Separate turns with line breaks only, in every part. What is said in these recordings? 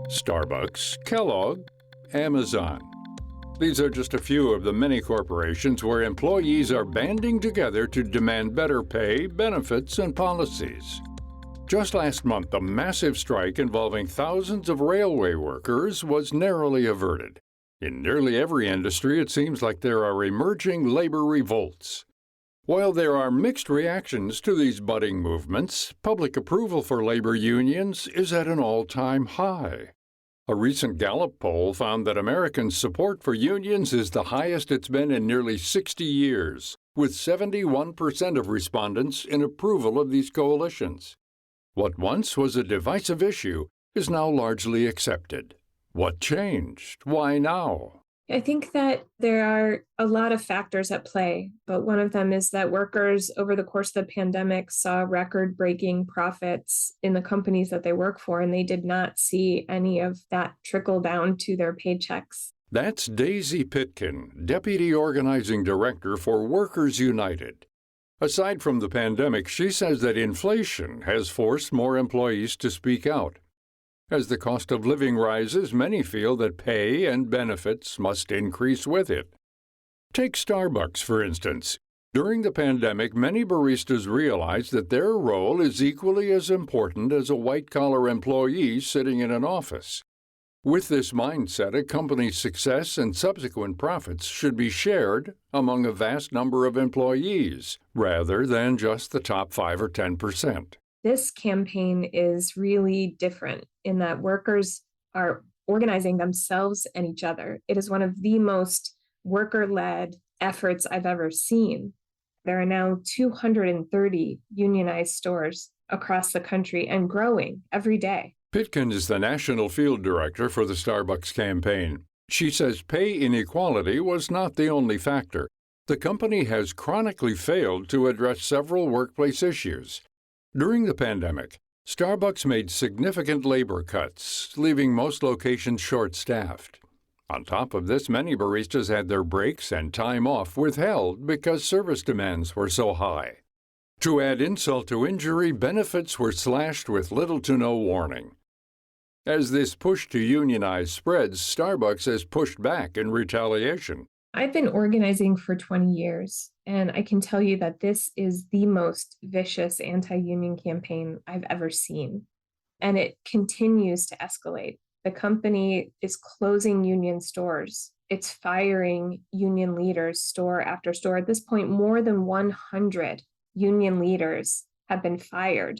Starbucks, Kellogg, Amazon. These are just a few of the many corporations where employees are banding together to demand better pay, benefits, and policies. Just last month, a massive strike involving thousands of railway workers was narrowly averted. In nearly every industry, it seems like there are emerging labor revolts. While there are mixed reactions to these budding movements, public approval for labor unions is at an all-time high. A recent Gallup poll found that Americans' support for unions is the highest it's been in nearly 60 years, with 71% of respondents in approval of these coalitions. What once was a divisive issue is now largely accepted. What changed? Why now?
I think that there are a lot of factors at play, but one of them is that workers over the course of the pandemic saw record-breaking profits in the companies that they work for, and they did not see any of that trickle down to their paychecks.
That's Daisy Pitkin, Deputy Organizing Director for Workers United. Aside from the pandemic, she says that inflation has forced more employees to speak out. As the cost of living rises, many feel that pay and benefits must increase with it. Take Starbucks, for instance. During the pandemic, many baristas realized that their role is equally as important as a white-collar employee sitting in an office. With this mindset, a company's success and subsequent profits should be shared among a vast number of employees, rather than just the top 5 or 10%.
This campaign is really different in that workers are organizing themselves and each other. It is one of the most worker-led efforts I've ever seen. There are now 230 unionized stores across the country and growing every day.
Pitkin is the national field director for the Starbucks campaign. She says pay inequality was not the only factor. The company has chronically failed to address several workplace issues. During the pandemic, Starbucks made significant labor cuts, leaving most locations short-staffed. On top of this, many baristas had their breaks and time off withheld because service demands were so high. To add insult to injury, benefits were slashed with little to no warning. As this push to unionize spreads, Starbucks has pushed back in retaliation.
I've been organizing for 20 years, and I can tell you that this is the most vicious anti-union campaign I've ever seen. And it continues to escalate. The company is closing union stores. It's firing union leaders store after store. At this point, more than 100 union leaders have been fired.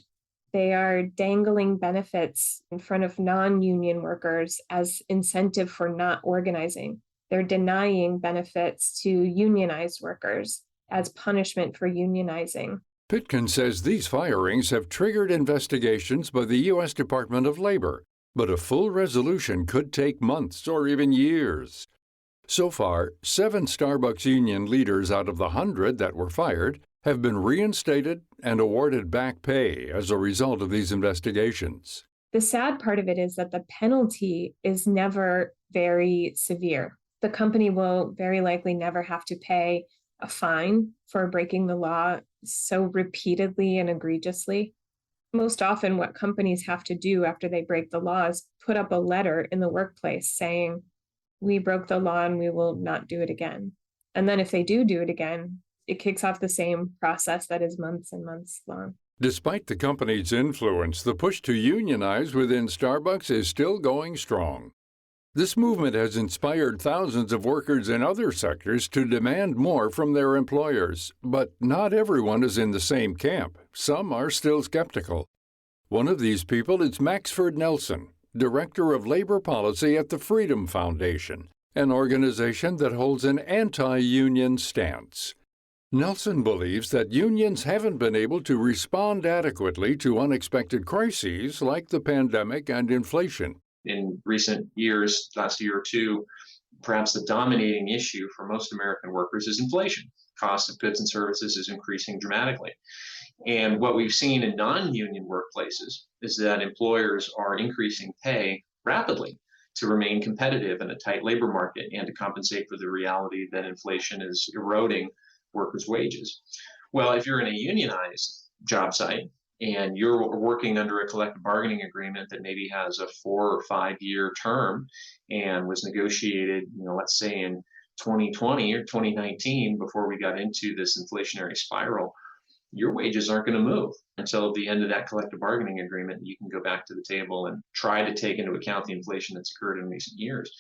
They are dangling benefits in front of non-union workers as incentive for not organizing. They're denying benefits to unionized workers as punishment for unionizing.
Pitkin says these firings have triggered investigations by the U.S. Department of Labor, but a full resolution could take months or even years. So far, 7 Starbucks union leaders out of the 100 that were fired have been reinstated and awarded back pay as a result of these investigations.
The sad part of it is that the penalty is never very severe. The company will very likely never have to pay a fine for breaking the law so repeatedly and egregiously. Most often, what companies have to do after they break the law is put up a letter in the workplace saying, we broke the law and we will not do it again. And then if they do it again, it kicks off the same process that is months and months long.
Despite the company's influence, the push to unionize within Starbucks is still going strong. This movement has inspired thousands of workers in other sectors to demand more from their employers, but not everyone is in the same camp. Some are still skeptical. One of these people is Maxford Nelson, Director of Labor Policy at the Freedom Foundation, an organization that holds an anti-union stance. Nelson believes that unions haven't been able to respond adequately to unexpected crises like the pandemic and inflation.
In recent years, last year or two, perhaps the dominating issue for most American workers is inflation. Cost of goods and services is increasing dramatically. And what we've seen in non-union workplaces is that employers are increasing pay rapidly to remain competitive in a tight labor market and to compensate for the reality that inflation is eroding workers' wages. Well, if you're in a unionized job site and you're working under a collective bargaining agreement that maybe has a 4 or 5 year term and was negotiated, let's say in 2020 or 2019 before we got into this inflationary spiral, your wages aren't going to move until the end of that collective bargaining agreement. You can go back to the table and try to take into account the inflation that's occurred in recent years.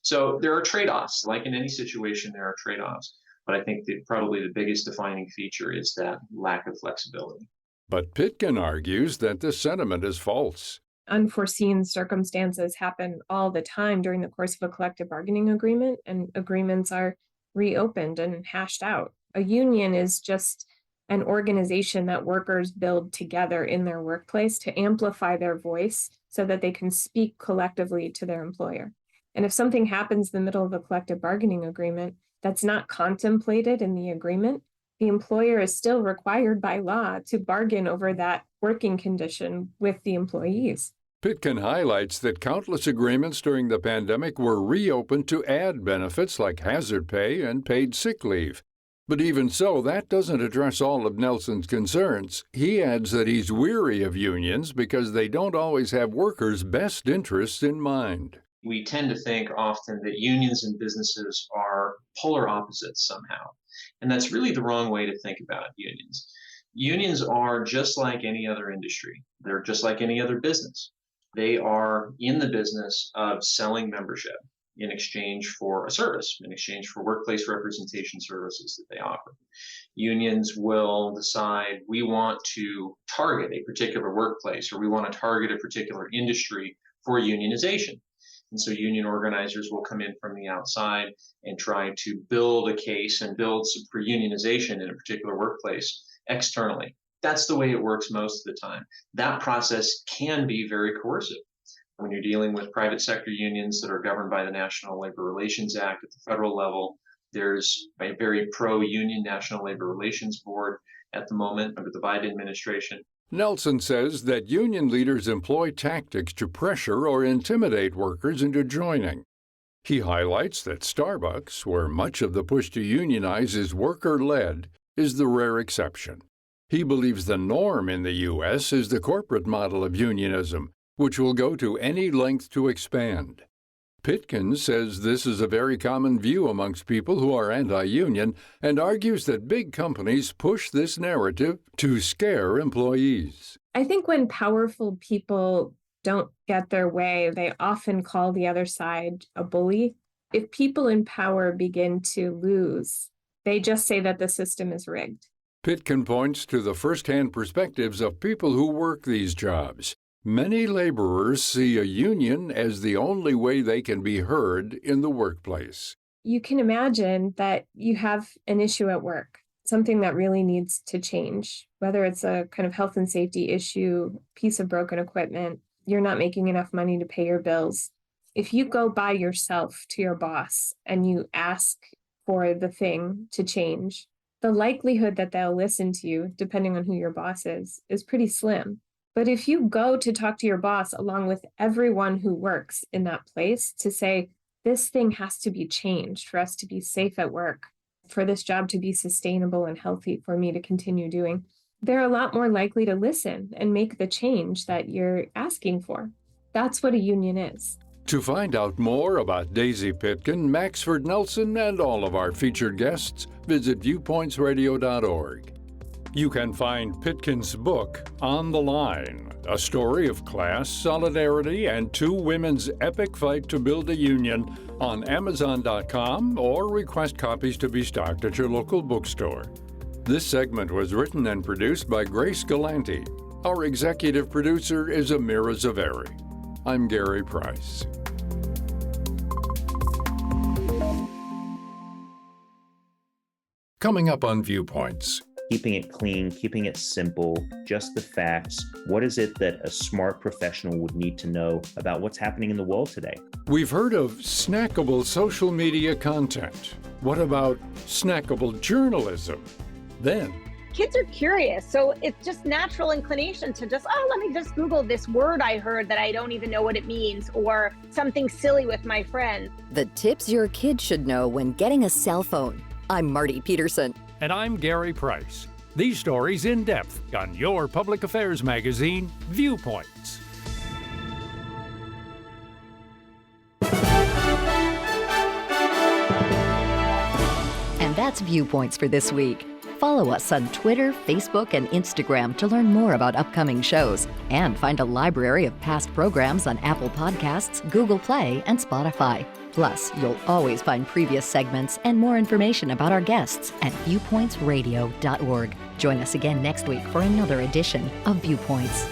So there are trade-offs. Like in any situation, there are trade-offs. But I think that probably the biggest defining feature is that lack of flexibility.
But Pitkin argues that this sentiment is false.
Unforeseen circumstances happen all the time during the course of a collective bargaining agreement, and agreements are reopened and hashed out. A union is just an organization that workers build together in their workplace to amplify their voice so that they can speak collectively to their employer. And if something happens in the middle of a collective bargaining agreement that's not contemplated in the agreement, the employer is still required by law to bargain over that working condition with the employees.
Pitkin highlights that countless agreements during the pandemic were reopened to add benefits like hazard pay and paid sick leave. But even so, that doesn't address all of Nelson's concerns. He adds that he's weary of unions because they don't always have workers' best interests in mind.
We tend to think often that unions and businesses are polar opposites somehow. And that's really the wrong way to think about unions. Unions are just like any other industry. They're just like any other business. They are in the business of selling membership in exchange for a service, in exchange for workplace representation services that they offer. Unions will decide we want to target a particular workplace or we want to target a particular industry for unionization. And so union organizers will come in from the outside and try to build a case and build for unionization in a particular workplace externally. That's the way it works most of the time. That process can be very coercive. When you're dealing with private sector unions that are governed by the National Labor Relations Act at the federal level, there's a very pro-union National Labor Relations Board at the moment under the Biden administration.
Nelson says that union leaders employ tactics to pressure or intimidate workers into joining. He highlights that Starbucks, where much of the push to unionize is worker-led, is the rare exception. He believes the norm in the U.S. is the corporate model of unionism, which will go to any length to expand. Pitkin says this is a very common view amongst people who are anti-union and argues that big companies push this narrative to scare employees.
I think when powerful people don't get their way, they often call the other side a bully. If people in power begin to lose, they just say that the system is rigged.
Pitkin points to the first-hand perspectives of people who work these jobs. Many laborers see a union as the only way they can be heard in the workplace.
You can imagine that you have an issue at work, something that really needs to change, whether it's a kind of health and safety issue, piece of broken equipment, you're not making enough money to pay your bills. If you go by yourself to your boss and you ask for the thing to change, the likelihood that they'll listen to you, depending on who your boss is pretty slim. But if you go to talk to your boss along with everyone who works in that place to say, this thing has to be changed for us to be safe at work, for this job to be sustainable and healthy for me to continue doing, they're a lot more likely to listen and make the change that you're asking for. That's what a union is.
To find out more about Daisy Pitkin, Maxford Nelson, and all of our featured guests, visit viewpointsradio.org. You can find Pitkin's book, On the Line, a story of class, solidarity, and two women's epic fight to build a union, on Amazon.com or request copies to be stocked at your local bookstore. This segment was written and produced by Grace Galanti. Our executive producer is Amira Zaveri. I'm Gary Price. Coming up on Viewpoints.
Keeping it clean, keeping it simple, just the facts. What is it that a smart professional would need to know about what's happening in the world today?
We've heard of snackable social media content. What about snackable journalism? Then,
kids are curious, so it's just natural inclination to just, let me just Google this word I heard that I don't even know what it means, or something silly with my friend.
The tips your kids should know when getting a cell phone. I'm Marty Peterson.
and I'm Gary Price. These stories in depth on your public affairs magazine, Viewpoints.
And that's Viewpoints for this week. Follow us on Twitter, Facebook, and Instagram to learn more about upcoming shows and find a library of past programs on Apple Podcasts, Google Play, and Spotify. Plus, you'll always find previous segments and more information about our guests at viewpointsradio.org. Join us again next week for another edition of Viewpoints.